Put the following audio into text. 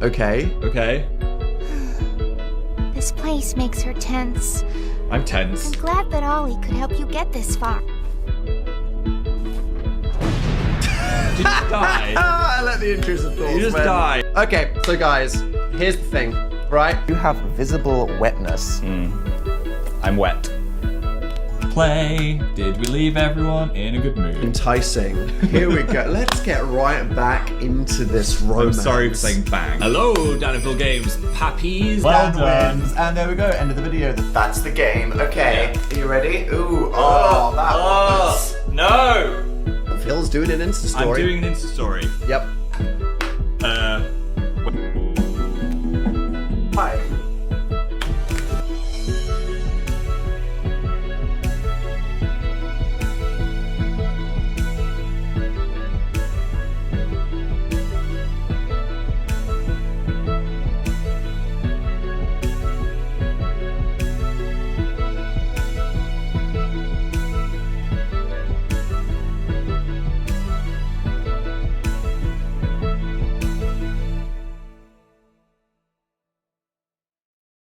Okay. Okay. This place makes her tense. I'm tense. I'm glad that Ollie could help you get this far. Did you die? I let the intrusive thoughts You just win. died. Okay, so guys, here's the thing, right? You have visible wetness. I'm wet. Play. Did we leave everyone in a good mood? Enticing. Here we go. Let's get right back into this romance. I'm sorry for saying bang. Hello, Dunno Games pappies. Well done. And there we go, end of the video. That's the game. Okay, are you ready? Ooh, oh, that was... No! Phil's doing an Insta story. I'm doing an Insta story. Yep.